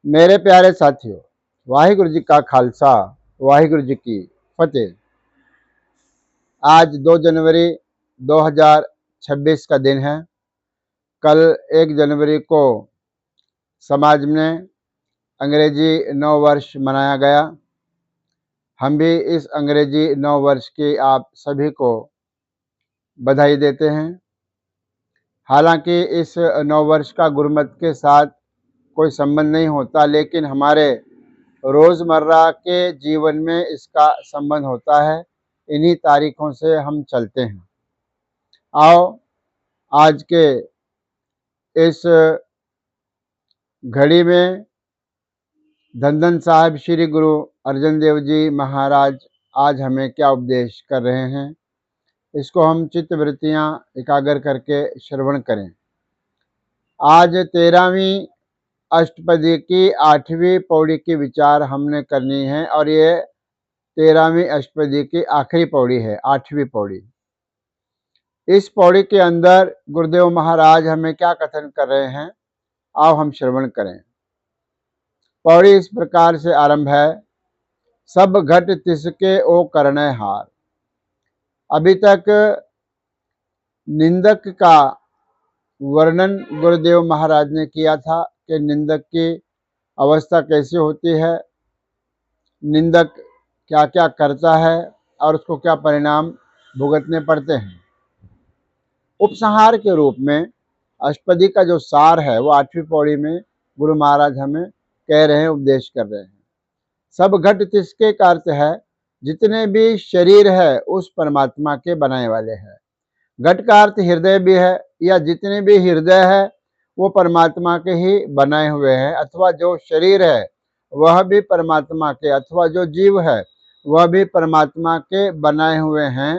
मेरे प्यारे साथियों, वाहिगुरु जी का खालसा, वाहिगुरु जी की फतेह। आज 2 जनवरी 2026 का दिन है। कल 1 जनवरी को समाज में अंग्रेजी नव वर्ष मनाया गया। हम भी इस अंग्रेजी नव वर्ष की आप सभी को बधाई देते हैं। हालांकि इस नव वर्ष का गुरमत के साथ कोई संबंध नहीं होता, लेकिन हमारे रोज़मर्रा के जीवन में इसका संबंध होता है। इन्हीं तारीखों से हम चलते हैं। आओ आज के इस घड़ी में धन साहिब श्री गुरु अर्जन देव जी महाराज आज हमें क्या उपदेश कर रहे हैं, इसको हम चित्तवृत्तियाँ एकाग्र करके श्रवण करें। आज 13वीं अष्टपदी की 8वीं पौड़ी की विचार हमने करनी है और ये 13वीं अष्टपदी की आखिरी पौड़ी है, 8वीं पौड़ी। इस पौड़ी के अंदर गुरुदेव महाराज हमें क्या कथन कर रहे हैं, आओ हम श्रवण करें। पौड़ी इस प्रकार से आरंभ है। सब घट तिसके ओ करने हार। अभी तक निंदक का वर्णन गुरुदेव महाराज ने किया था कि निंदक की अवस्था कैसी होती है, निंदक क्या क्या करता है और उसको क्या परिणाम भुगतने पड़ते हैं। उपसंहार के रूप में अष्टपदी का जो सार है वो 8वीं पौड़ी में गुरु महाराज हमें कह रहे हैं, उपदेश कर रहे हैं। सब घट तिसके का अर्थ है जितने भी शरीर है उस परमात्मा के बनाए वाले हैं। घट का अर्थ हृदय भी है, या जितने भी हृदय है वो परमात्मा के ही बनाए हुए हैं, अथवा जो शरीर है वह भी परमात्मा के, अथवा जो जीव है वह भी परमात्मा के बनाए हुए हैं।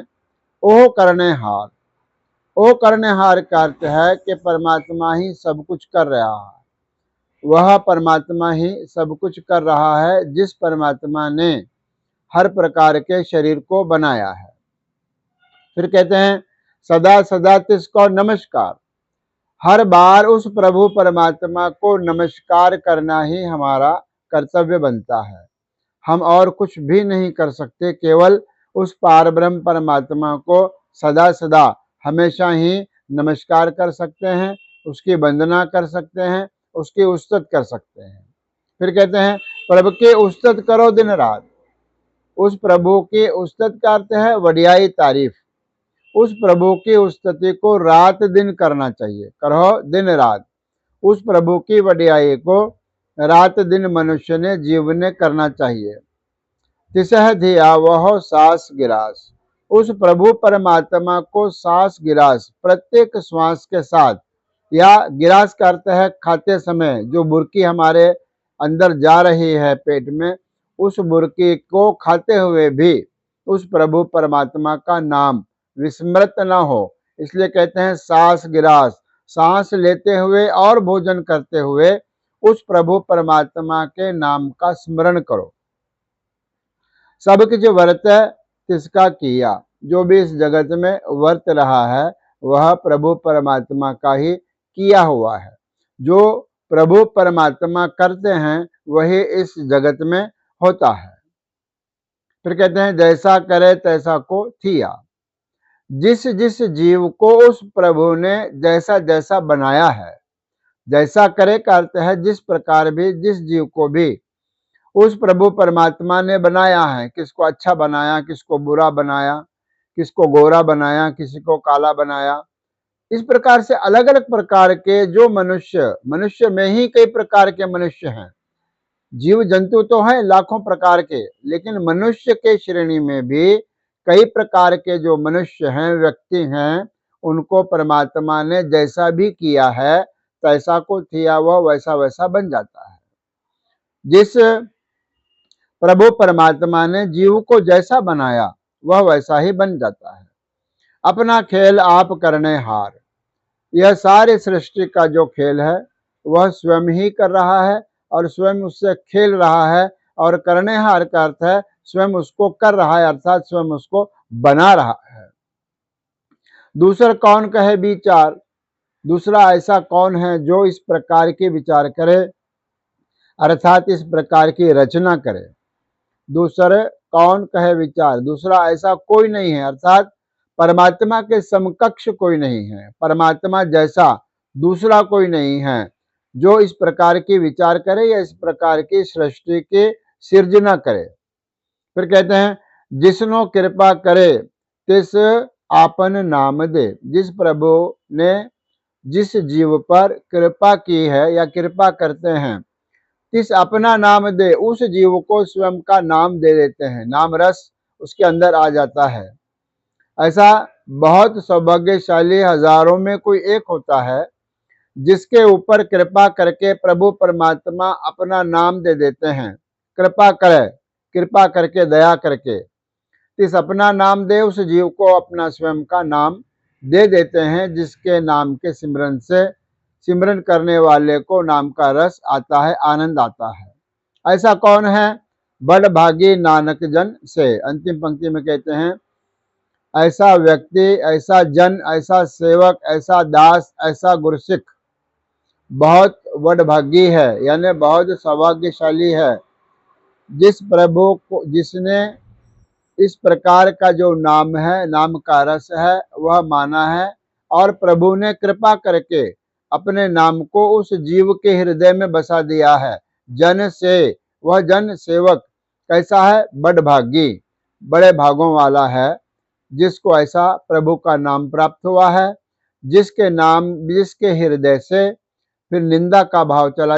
ओह करने हार। ओ करने हार का अर्थ है कि परमात्मा ही सब कुछ कर रहा है, वह परमात्मा ही सब कुछ कर रहा है जिस परमात्मा ने हर प्रकार के शरीर को बनाया है। फिर कहते हैं सदा सदा तिसको नमस्कार। हर बार उस प्रभु परमात्मा को नमस्कार करना ही हमारा कर्तव्य बनता है। हम और कुछ भी नहीं कर सकते, केवल उस पारब्रह्म परमात्मा को सदा सदा हमेशा ही नमस्कार कर सकते हैं, उसकी वंदना कर सकते हैं, उसकी उस्तत कर सकते हैं। फिर कहते हैं प्रभु की उस्तत करो दिन रात। उस प्रभु की उस्तत का अर्थ है वडियाई तारीफ। उस प्रभु की उस्तति को रात दिन करना चाहिए, करो दिन रात। उस प्रभु की वडियाई को रात दिन मनुष्य ने जीवन ने करना चाहिए। तिसह धिया वह सांस गिरास। उस प्रभु परमात्मा को सांस गिरास, प्रत्येक श्वास के साथ, या गिरास का अर्थ है खाते समय जो बुर्की हमारे अंदर जा रही है पेट में, उस बुर्की को खाते हुए भी उस प्रभु परमात्मा का नाम विस्मृत न हो, इसलिए कहते हैं सांस गिरास। सांस लेते हुए और भोजन करते हुए उस प्रभु परमात्मा के नाम का स्मरण करो। सब कुछ वर्त तिसका किया। जो भी इस जगत में वर्त रहा है वह प्रभु परमात्मा का ही किया हुआ है। जो प्रभु परमात्मा करते हैं वही इस जगत में होता है। फिर कहते हैं जैसा करे तैसा को थिया। जिस जिस जीव को उस प्रभु ने जैसा जैसा बनाया है, जैसा करे का अर्थ है जिस प्रकार भी जिस जीव को भी उस प्रभु परमात्मा ने बनाया है, किसको अच्छा बनाया, किसको बुरा बनाया, किसको गोरा बनाया, किसी को काला बनाया। इस प्रकार से अलग अलग प्रकार के जो मनुष्य में ही कई प्रकार के मनुष्य हैं। जीव जंतु तो हैं लाखों प्रकार के, लेकिन मनुष्य के श्रेणी में भी कई प्रकार के जो मनुष्य हैं, व्यक्ति हैं, उनको परमात्मा ने जैसा भी किया है तैसा को किया वह वैसा वैसा बन जाता है। जिस प्रभु परमात्मा ने जीव को जैसा बनाया वह वैसा ही बन जाता है। अपना खेल आप करने हार। यह सारी सृष्टि का जो खेल है वह स्वयं ही कर रहा है और स्वयं उससे खेल रहा है, और करने हार का अर्थ है स्वयं उसको कर रहा है, अर्थात स्वयं उसको बना रहा है। दूसरा कौन कहे विचार। दूसरा ऐसा कौन है जो इस प्रकार के विचार करे। अर्थात इस प्रकार की रचना करे। दूसरे कौन कहे विचार, दूसरा ऐसा कोई नहीं है, अर्थात परमात्मा के समकक्ष कोई नहीं है, परमात्मा जैसा दूसरा कोई नहीं है जो इस प्रकार की विचार करे या इस प्रकार की सृष्टि की सृजना करे। फिर कहते हैं जिसनो कृपा करे तिस आपन नाम दे। जिस प्रभु ने जिस जीव पर कृपा की है या कृपा करते हैं, तिस अपना नाम दे, उस जीव को स्वयं का नाम दे देते हैं, नाम रस उसके अंदर आ जाता है। ऐसा बहुत सौभाग्यशाली हजारों में कोई एक होता है जिसके ऊपर कृपा करके प्रभु परमात्मा अपना नाम दे देते हैं। कृपा करे, कृपा करके, दया करके इस अपना नाम दे, उस जीव को अपना स्वयं का नाम दे देते हैं, जिसके नाम के सिमरन से सिमरन करने वाले को नाम का रस आता है, आनंद आता है। ऐसा कौन है? बड़ भागी नानक जन से। अंतिम पंक्ति में कहते हैं ऐसा व्यक्ति, ऐसा जन, ऐसा सेवक, ऐसा दास, ऐसा गुरसिख बहुत वडभागी है, यानी बहुत सौभाग्यशाली है, जिस प्रभु को, जिसने इस प्रकार का जो नाम है, नाम का रस है, वह माना है और प्रभु ने कृपा करके अपने नाम को उस जीव के हृदय में बसा दिया है। जन से, वह जन सेवक कैसा है? बड़भागी, बड़े भागों वाला है, जिसको ऐसा प्रभु का नाम प्राप्त हुआ है, जिसके नाम, जिसके हृदय से फिर निंदा का भाव चला